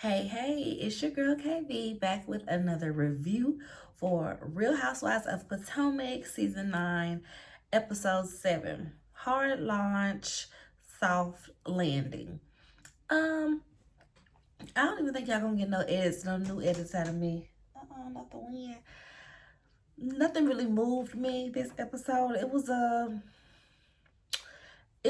Hey, it's your girl KB back with another review for Real Housewives of Potomac Season 9, Episode 7, Hard Launch, Soft Landing. Um, I don't even think y'all gonna get no new edits out of me. Not the win. Nothing really moved me this episode. It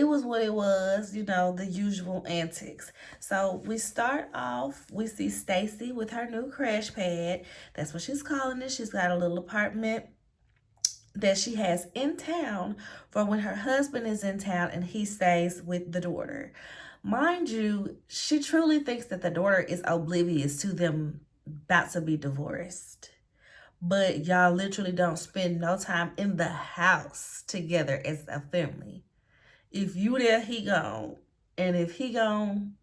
was what it was, the usual antics. So we start off, we see Stacy with her new crash pad. That's what she's calling it. She's got a little apartment that she has in town for when her husband is in town and he stays with the daughter. Mind you, she truly thinks that the daughter is oblivious to them about to be divorced. But y'all literally don't spend no time in the house together as a family. If you there, he gone. And if he gone,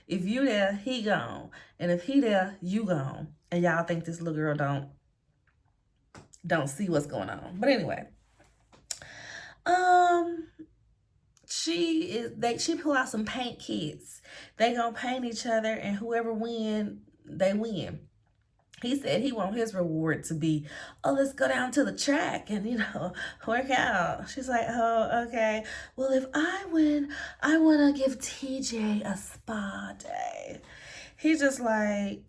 if you there, he gone. And if he there, you gone. And y'all think this little girl don't see what's going on. But anyway, um, she pull out some paint kits. They gonna paint each other, and whoever win, they win. He said he want his reward to be, oh, let's go down to the track and, work out. She's like, oh, okay. Well, if I win, I want to give TJ a spa day. He's just like,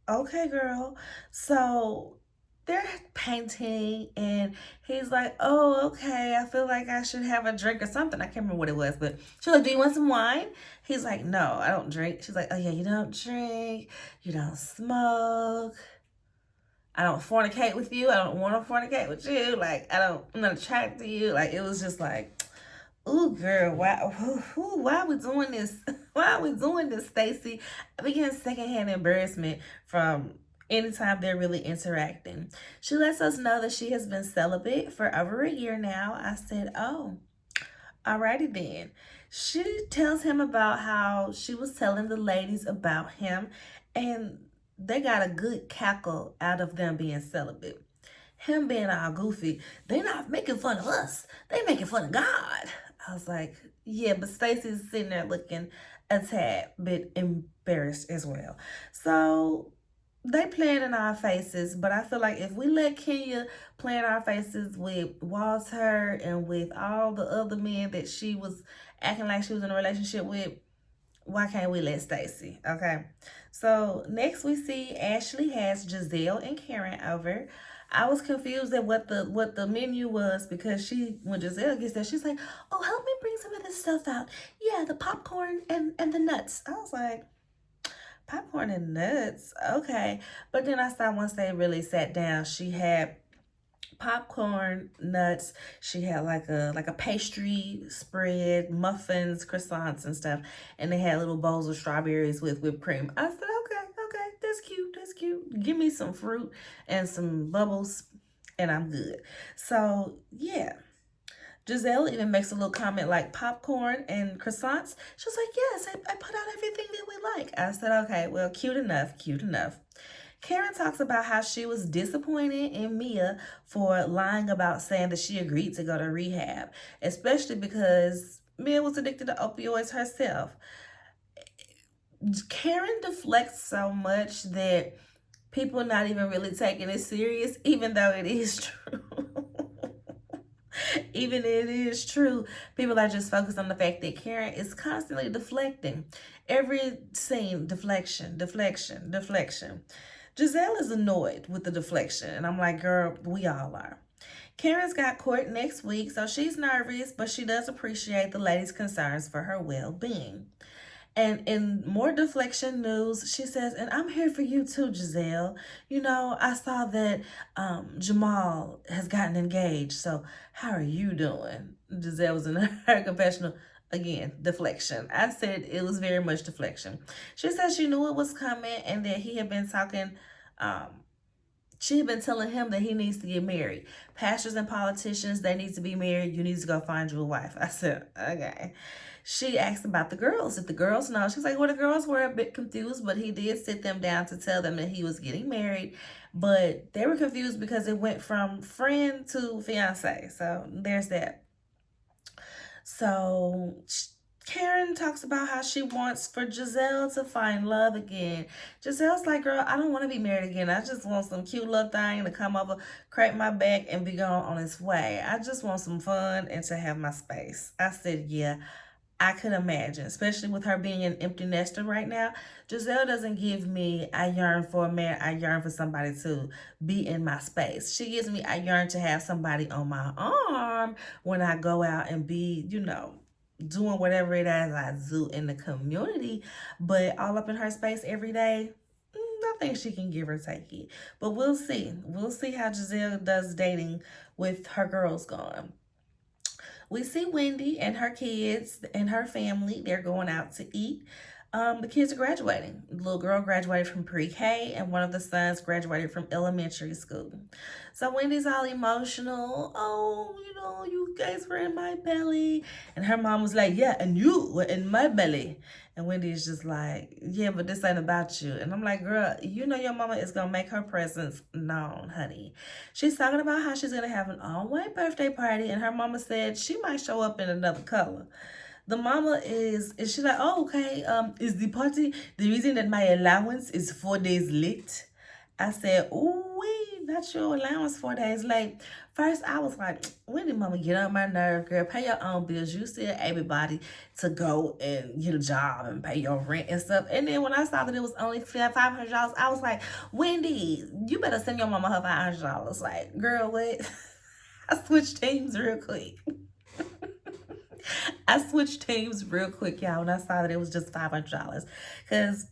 okay, girl. So they're painting and he's like, oh, okay, I feel like I should have a drink or something. I can't remember what it was, but she's like, do you want some wine? He's like, no, I don't drink. She's like, oh yeah, you don't drink, you don't smoke, I don't fornicate with you. I don't want to fornicate with you. Like, I'm not attracted to you. Like, it was just like, ooh, girl, why are we doing this? Why are we doing this, Stacy? I begin secondhand embarrassment from anytime they're really interacting. She lets us know that she has been celibate for over a year now. I said, oh, alrighty then. She tells him about how she was telling the ladies about him, and they got a good cackle out of them being celibate. Him being all goofy, they're not making fun of us. They making fun of God. I was like, yeah, but Stacey's sitting there looking a tad bit embarrassed as well. So they playing in our faces, but I feel like if we let Kenya play in our faces with Walter and with all the other men that she was acting like she was in a relationship with, why can't we let Stacy? Okay. So next we see Ashley has Giselle and Karen over. I was confused at what the menu was because when Giselle gets there, she's like, oh, help me bring some of this stuff out. Yeah, the popcorn and the nuts. I was like, popcorn and nuts? Okay. But then I saw once they really sat down, she had popcorn, nuts. She had like a pastry spread, muffins, croissants and stuff, and they had little bowls of strawberries with whipped cream. I said, okay, that's cute. Give me some fruit and some bubbles, and I'm good. So yeah. Giselle even makes a little comment like popcorn and croissants. She was like, yes, I put out everything that we like. I said, okay, well, cute enough. Karen talks about how she was disappointed in Mia for lying about saying that she agreed to go to rehab, especially because Mia was addicted to opioids herself. Karen deflects so much that people are not even really taking it serious, even though it is true. Even it is true, people are just focused on the fact that Karen is constantly deflecting. Every scene, deflection. Giselle is annoyed with the deflection, and I'm like, girl, we all are. Karen's got court next week, so she's nervous, but she does appreciate the lady's concerns for her well-being. And in more deflection news, she says, and I'm here for you too, Giselle. I saw that Jamal has gotten engaged. So how are you doing? Giselle was in her confessional. Again, deflection. I said it was very much deflection. She said she knew it was coming and that he had been talking, she had been telling him that he needs to get married. Pastors and politicians, they need to be married. You need to go find you a wife. I said, okay. She asked about the girls. If the girls know, she's like, well, the girls were a bit confused, but he did sit them down to tell them that he was getting married. But they were confused because it went from friend to fiance. So there's that. So Karen talks about how she wants for Giselle to find love again. Giselle's like, girl, I don't want to be married again. I just want some cute little thing to come over, crack my back, and be gone on its way. I just want some fun and to have my space. I said, yeah, I could imagine, especially with her being an empty nester right now. Giselle doesn't give me, I yearn for a man, I yearn for somebody to be in my space. She gives me, I yearn to have somebody on my arm when I go out and be, doing whatever it is I do in the community. But all up in her space every day, I think she can give or take it. But we'll see. We'll see how Giselle does dating with her girls gone. We see Wendy and her kids and her family. They're going out to eat. The kids are graduating. The little girl graduated from pre-K, and one of the sons graduated from elementary school. So Wendy's all emotional. Oh, you guys were in my belly. And her mom was like, yeah, and you were in my belly. And Wendy's just like, yeah, but this ain't about you. And I'm like, girl, you know your mama is going to make her presence known, honey. She's talking about how she's going to have an all-white birthday party, and her mama said she might show up in another color. The mama is she like, oh, okay, is the party the reason that my allowance is 4 days late? I said, ooh, not your allowance 4 days late. First, I was like, when did mama get on my nerve, girl? Pay your own bills. You still everybody to go and get a job and pay your rent and stuff. And then when I saw that it was only $500, I was like, Wendy, you better send your mama her $500. Like, girl, what? I switched teams real quick. I switched teams real quick, y'all, when I saw that it was just $500. Because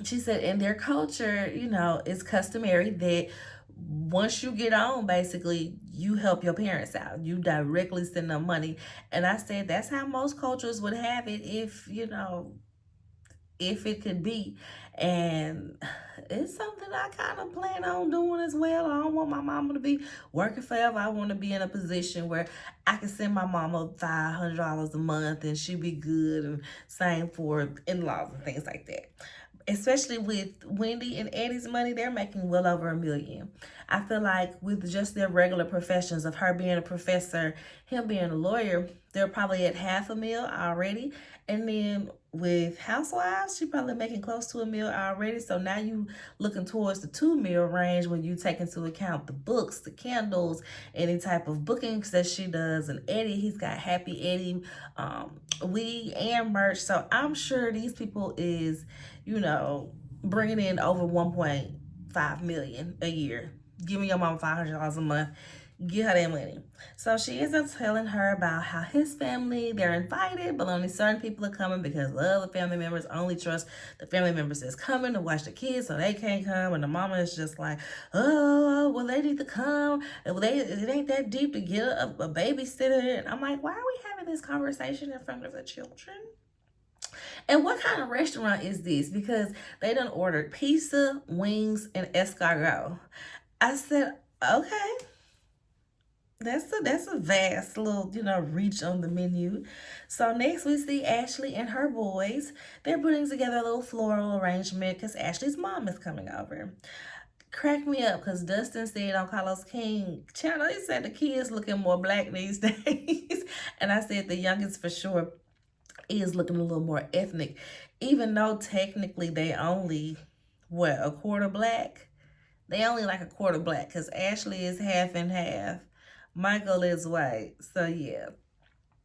she said in their culture, it's customary that once you get on, basically, you help your parents out. You directly send them money. And I said that's how most cultures would have it if it could be. And it's something I kind of plan on doing as well. I don't want my mama to be working forever. I want to be in a position where I can send my mama $500 a month and she be good, and same for in-laws and things like that. Especially with Wendy and Eddie's money, they're making well over $1 million. I feel like with just their regular professions of her being a professor, him being a lawyer, they're probably at $500,000 already. And then with Housewives, she probably making close to $1 million already. So now you looking towards the $2 million range when you take into account the books, the candles, any type of bookings that she does. And Eddie, he's got Happy Eddie, we and merch. So I'm sure these people is, bringing in over 1.5 million a year. Give me your mom $500 a month. Get her that money. So she ends up telling her about how his family, they're invited, but only certain people are coming because the other family members only trust the family members that's coming to watch the kids, so they can't come. And the mama is just like, oh, well, they need to come. It ain't that deep to get a babysitter. And I'm like, why are we having this conversation in front of the children? And what kind of restaurant is this? Because they done ordered pizza, wings, and escargot. I said, okay. That's a vast little, reach on the menu. So next we see Ashley and her boys. They're putting together a little floral arrangement because Ashley's mom is coming over. Crack me up because Dustin said on Carlos King channel, he said the kids looking more black these days. And I said the youngest for sure is looking a little more ethnic, even though technically they only, a quarter black? They only like a quarter black because Ashley is half and half. Michael is white. So yeah,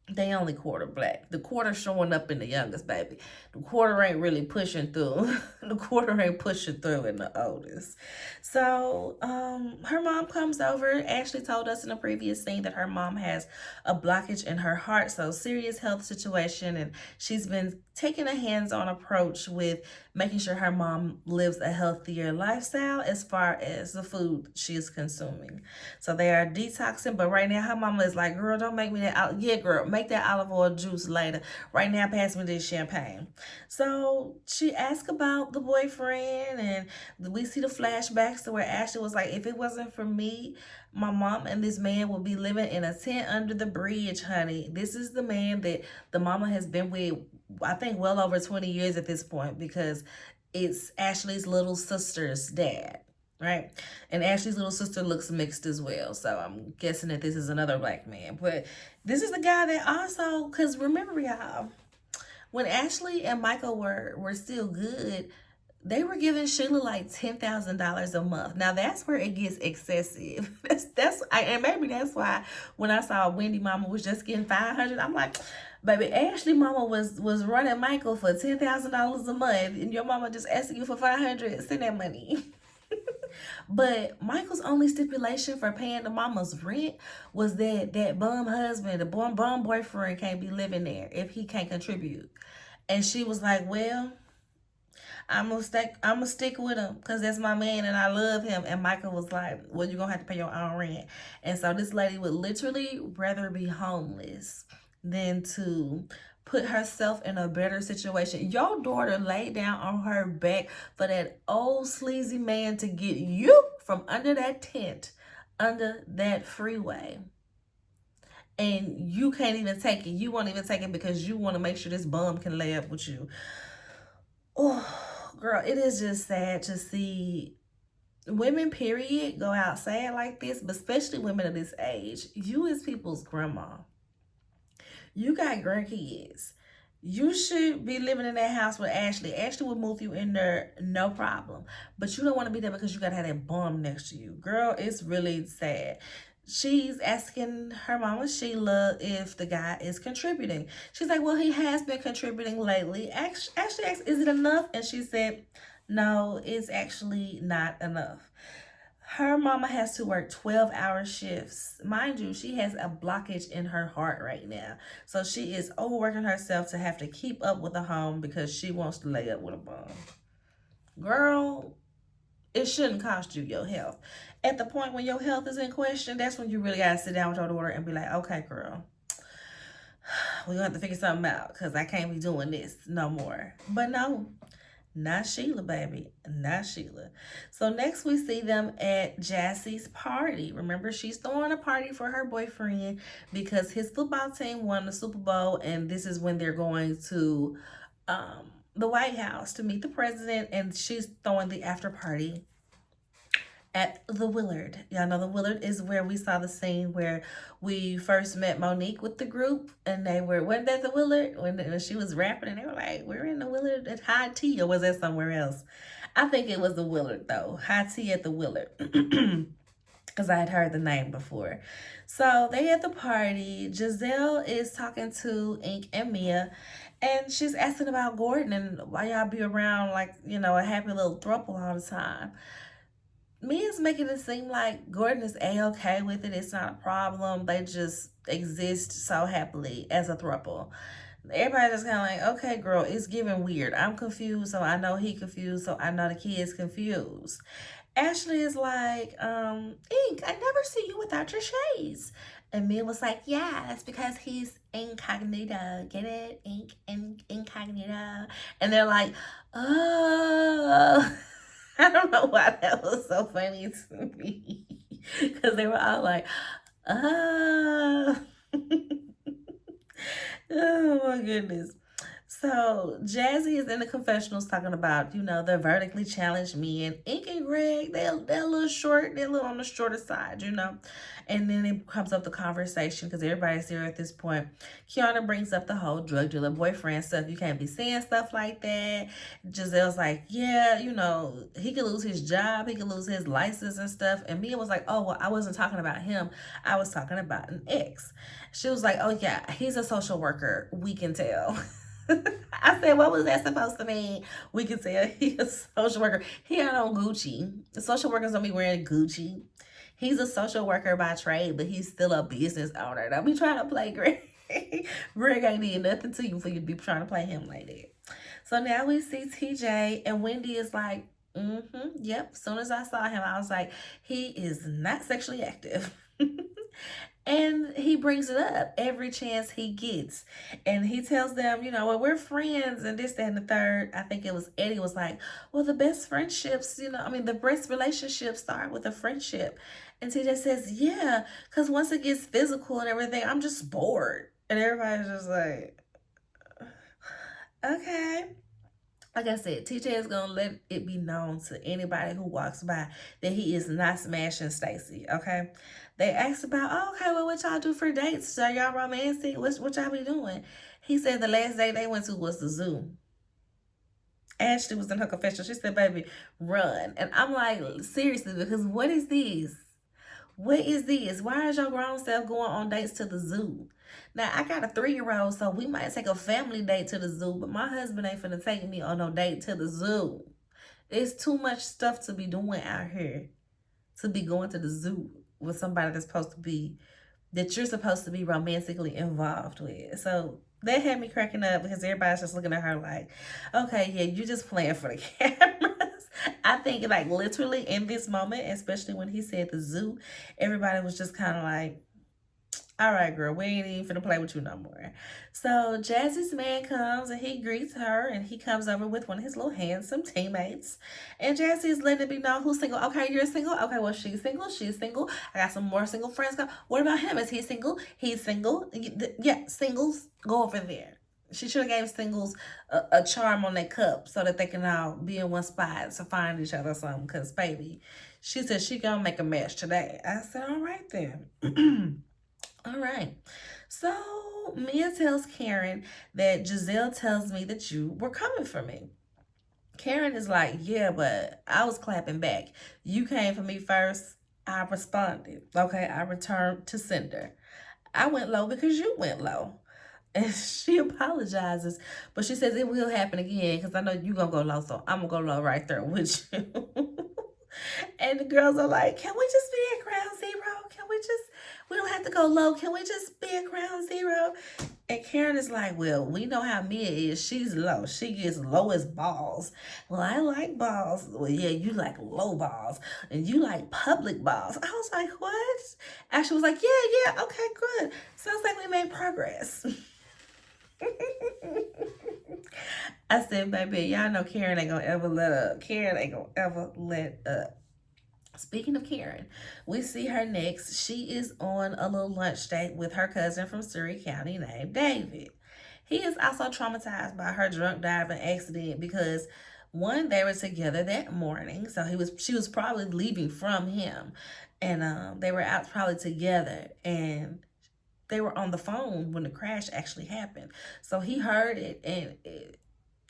they only quarter black. The quarter showing up in the youngest baby. The quarter ain't really pushing through. The quarter ain't pushing through in the oldest. So her mom comes over. Ashley told us in a previous scene that her mom has a blockage in her heart. So serious health situation. And she's been taking a hands-on approach with making sure her mom lives a healthier lifestyle as far as the food she is consuming. So they are detoxing, but right now her mama is like, girl, don't make me that. Yeah, girl, make that olive oil juice later. Right now, pass me this champagne. So she asked about the boyfriend, and we see the flashbacks to where Ashley was like, if it wasn't for me, my mom and this man will be living in a tent under the bridge, honey. This is the man that the mama has been with, I think, well over 20 years at this point, because it's Ashley's little sister's dad, right? And Ashley's little sister looks mixed as well. So I'm guessing that this is another black man. But this is the guy that also, because remember, y'all, when Ashley and Michael were still good, they were giving Sheila like $10,000 a month. Now that's where it gets excessive. And maybe that's why when I saw Wendy Mama was just getting 500, I'm like, baby, Ashley Mama was running Michael for $10,000 a month, and your mama just asking you for 500. Send that money. But Michael's only stipulation for paying the mama's rent was that that bum husband, the bum boyfriend, can't be living there if he can't contribute. And she was like, "Well, I'm gonna stick with him because that's my man and I love him." And Michael was like, "Well, you're gonna have to pay your own rent." And so this lady would literally rather be homeless than to put herself in a better situation. Your daughter laid down on her back for that old sleazy man to get you from under that tent, under that freeway. And you can't even take it. You won't even take it because you want to make sure this bum can lay up with you. Oh, girl, it is just sad to see women, period, go out sad like this, but especially women of this age. You as people's grandma, you got grandkids. You should be living in that house with Ashley. Ashley will move you in there, no problem. But you don't want to be there because you got to have that bum next to you. Girl, it's really sad. She's asking her mama Sheila if the guy is contributing. She's like, well, he has been contributing lately. Ashley asked, is it enough? And she said, no, it's actually not enough. Her mama has to work 12-hour shifts. Mind you, she has a blockage in her heart right now. So she is overworking herself to have to keep up with the home because she wants to lay up with a bum. Girl, it shouldn't cost you your health. At the point when your health is in question, that's when you really got to sit down with your daughter and be like, okay, girl, we're going to have to figure something out because I can't be doing this no more. But no, not Sheila, baby. Not Sheila. So next we see them at Jassie's party. Remember, she's throwing a party for her boyfriend because his football team won the Super Bowl, and this is when they're going to the White House to meet the president, and she's throwing the after party at the Willard. Y'all know the Willard is where we saw the scene where we first met Monique with the group, and they wasn't that the Willard when she was rapping, and they were like, we're in the Willard at High Tea, or was that somewhere else? I think it was the Willard though. High Tea at the Willard. Because I had heard the name before. So they at the party. Giselle is talking to Ink and Mia, and she's asking about Gordon and why y'all be around like, a happy little throuple all the time. Mia's making it seem like Gordon is A-okay with it. It's not a problem. They just exist so happily as a throuple. Everybody just kind of like, okay, girl, it's giving weird. I'm confused, so I know he confused, so I know the kid's confused. Ashley is like, Ink, I never see you without your shades. And Mia was like, yeah, that's because he's incognito. Get it? Ink and incognito. And they're like, oh. I don't know why that was so funny to me. Because they were all like, oh. Oh my goodness. So Jazzy is in the confessionals talking about, the vertically challenged men. Ink and Greg, they're a little short, they're a little on the shorter side, And then it comes up the conversation because everybody's there at this point. Kiana brings up the whole drug dealer boyfriend stuff. You can't be saying stuff like that. Giselle's like, yeah, he could lose his job, he could lose his license and stuff. And Mia was like, oh, well, I wasn't talking about him. I was talking about an ex. She was like, oh yeah, he's a social worker. We can tell. I said, what was that supposed to mean? We can tell he's a social worker. He ain't on Gucci. The social workers don't be wearing Gucci. He's a social worker by trade, but he's still a business owner. Don't be trying to play Greg. Greg ain't did nothing to you for you to be trying to play him like that. So now we see TJ, and Wendy is like, yep. As soon as I saw him, I was like, he is not sexually active. And he brings it up every chance he gets. And he tells them, well, we're friends and this, that, and the third. I think it was Eddie was like, well, the best friendships, the best relationships start with a friendship. And TJ says, yeah, because once it gets physical and everything, I'm just bored. And everybody's just like, okay. Like I said, TJ is gonna let it be known to anybody who walks by that he is not smashing Stacy. Okay. They asked about, oh, okay, well, what y'all do for dates? Are y'all romantic? What y'all be doing? He said the last date they went to was the zoo. Ashley was in her confession. She said, baby, run. And I'm like, seriously, because what is this? What is this? Why is your grown self going on dates to the zoo? Now, I got a 3-year old, so we might take a family date to the zoo, but my husband ain't finna take me on no date to the zoo. It's too much stuff to be doing out here to be going to the zoo with somebody that you're supposed to be romantically involved with. So that had me cracking up because everybody's just looking at her like, okay, yeah, you're just playing for the cameras. I think like literally in this moment, especially when he said the zoo, everybody was just kind of like, all right, girl, we ain't even finna play with you no more. So Jazzy's man comes and he greets her and he comes over with one of his little handsome teammates. And Jazzy is letting it be known who's single. Okay, you're single? Okay, well, she's single. She's single. I got some more single friends. What about him? Is he single? He's single. Yeah, singles, go over there. She should have gave singles a charm on their cup so that they can all be in one spot to find each other or something. Because, baby, she said she gonna make a match today. I said, all right then. All right. So Mia tells Karen that Giselle tells me that you were coming for me. Karen is like, yeah, but I was clapping back. You came for me first. I responded. Okay, I returned to sender. I went low because you went low. And she apologizes, but she says it will happen again because I know you're going to go low, so I'm going to go low right there with you. And the girls are like, can we just be at ground zero? We don't have to go low. Can we just be at ground zero? And Karen is like, well, we know how Mia is. She's low. She gets low as balls. Well, I like balls. Well, yeah, you like low balls. And you like public balls. I was like, what? Ashley was like, yeah, okay, good. Sounds like we made progress. I said, baby, y'all know Karen ain't gonna ever let up. Karen ain't gonna ever let up. Speaking of Karen, we see her next. She is on a little lunch date with her cousin from Surrey County named David. He is also traumatized by her drunk driving accident because one, they were together that morning, so she was probably leaving from him, and they were out probably together, and they were on the phone when the crash actually happened. So he heard it, and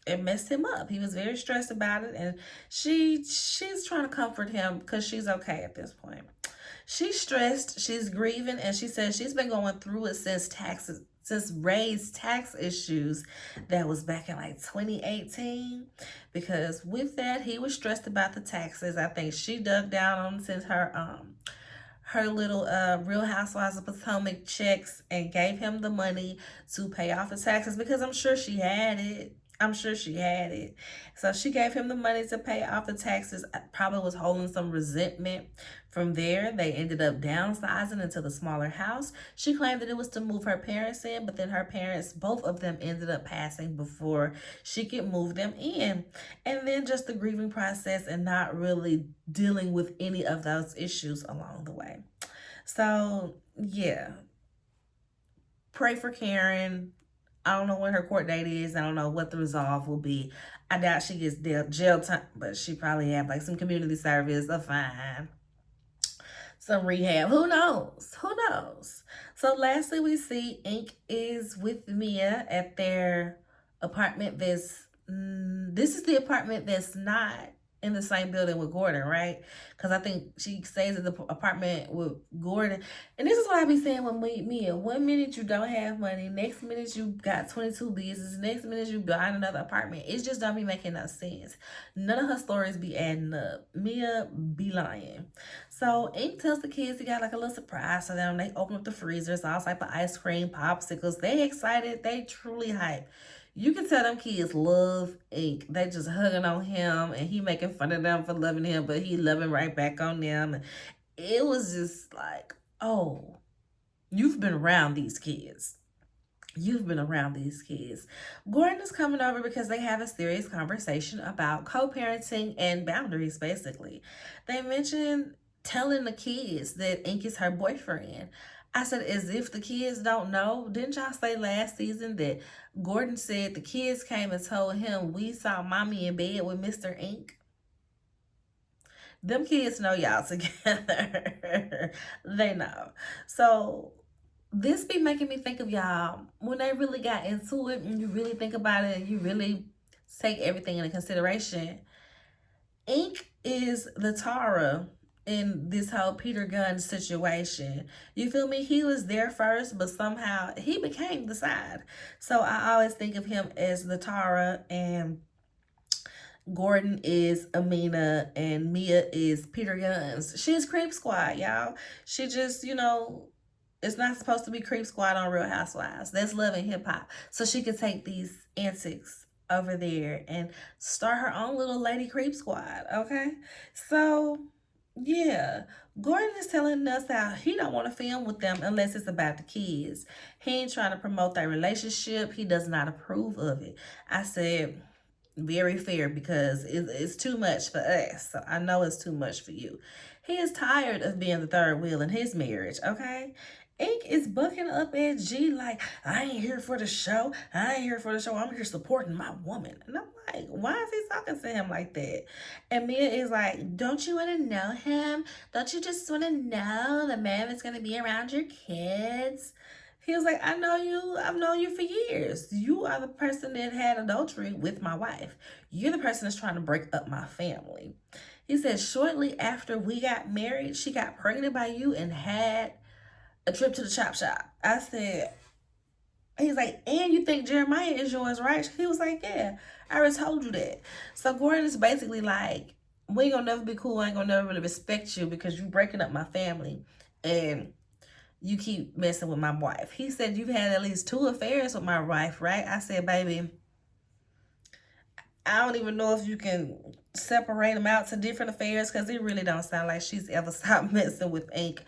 it messed him up. He was very stressed about it, and she's trying to comfort him because she's okay at this point. She's stressed, she's grieving, and she says she's been going through it since Ray's tax issues that was back in like 2018. Because with that, he was stressed about the taxes. I think she dug down on since her little Real Housewives of Potomac checks and gave him the money to pay off the taxes because I'm sure she had it. So she gave him the money to pay off the taxes. Probably was holding some resentment from there. They ended up downsizing into the smaller house. She claimed that it was to move her parents in, but then her parents, both of them, ended up passing before she could move them in. And then just the grieving process and not really dealing with any of those issues along the way. So, yeah. Pray for Karen. I don't know when her court date is. I don't know what the resolve will be. I doubt she gets jail time, but she probably have like some community service, a fine, some rehab. Who knows? Who knows? So lastly, we see Ink is with Mia at their apartment. This is the apartment that's not in the same building with Gordon, right? Because I think she stays in the apartment with Gordon. And this is what I be saying with Mia. 1 minute you don't have money. Next minute you got 22 business. Next minute you buying another apartment. It just don't be making no sense. None of her stories be adding up. Mia be lying. So Ink tells the kids he got like a little surprise for them. They open up the freezers, all type of ice cream, popsicles. They excited. They truly hype. You can tell them kids love Ink. They just hugging on him and he making fun of them for loving him, but he loving right back on them. It was just like, oh, you've been around these kids. You've been around these kids. Gordon is coming over because they have a serious conversation about co-parenting and boundaries, basically. They mentioned telling the kids that Ink is her boyfriend. I said, as if the kids don't know. Didn't y'all say last season that Gordon said the kids came and told him we saw mommy in bed with Mr. Ink? Them kids know y'all together. They know. So this be making me think of y'all when they really got into it and you really think about it and you really take everything into consideration. Ink is the Tara in this whole Peter Gunn situation. You feel me? He was there first, but somehow he became the side. So I always think of him as the Tara, and Gordon is Amina, and Mia is Peter Gunn's. She's Creep Squad, y'all. She just, it's not supposed to be Creep Squad on Real Housewives. That's Love and Hip Hop. So she could take these antics over there and start her own little lady Creep Squad, okay? So, yeah. Gordon is telling us how he don't want to film with them unless it's about the kids. He ain't trying to promote their relationship. He does not approve of it. I said, very fair, because it's too much for us. So I know it's too much for you. He is tired of being the third wheel in his marriage, okay? Ink is bucking up at G like, I ain't here for the show. I ain't here for the show. I'm here supporting my woman. And I'm like, why is he talking to him like that? And Mia is like, don't you want to know him? Don't you just want to know the man that's going to be around your kids? He was like, I know you. I've known you for years. You are the person that had adultery with my wife. You're the person that's trying to break up my family. He said, shortly after we got married, she got pregnant by you and had a trip to the chop shop. I said, he's like, and you think Jeremiah is yours, right? He was like, yeah, I already told you that. So Gordon is basically like, we ain't gonna never be cool. I ain't gonna never really respect you because you breaking up my family. And you keep messing with my wife. He said, you've had at least 2 affairs with my wife, right? I said, baby, I don't even know if you can separate them out to different affairs because it really don't sound like she's ever stopped messing with Ink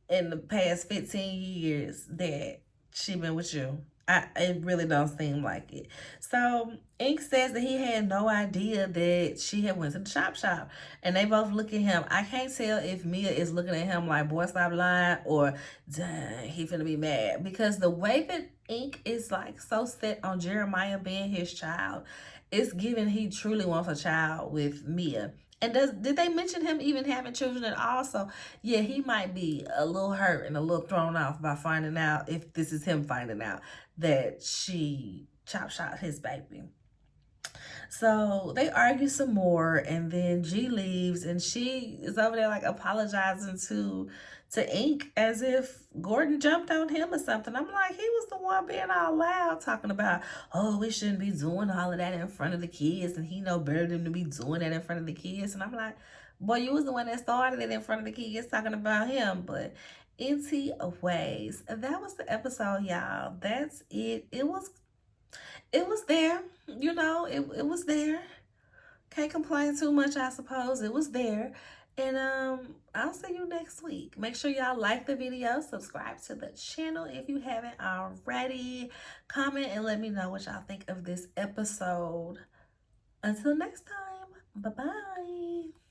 in the past 15 years that she been with you. It really don't seem like it. So Ink says that he had no idea that she had went to the chop shop, and they both look at him. I can't tell if Mia is looking at him like, boy, stop lying, or dang, he finna be mad, because the way that Ink is like so set on Jeremiah being his child, it's given he truly wants a child with Mia. And did they mention him even having children at all? So yeah, he might be a little hurt and a little thrown off by finding out, if this is him finding out, that she chop shot his baby. So they argue some more, and then G leaves, and she is over there like apologizing to Ink as if Gordon jumped on him or something. I'm like, he was the one being all loud talking about, oh, we shouldn't be doing all of that in front of the kids, and he know better than to be doing that in front of the kids. And I'm like, boy, you was the one that started it in front of the kids talking about him. But anyways, that was the episode, y'all. That's it. It was there, it was there. Can't complain too much, I suppose. It was there. And I'll see you next week. Make sure y'all like the video, subscribe to the channel if you haven't already. Comment and let me know what y'all think of this episode. Until next time, bye-bye.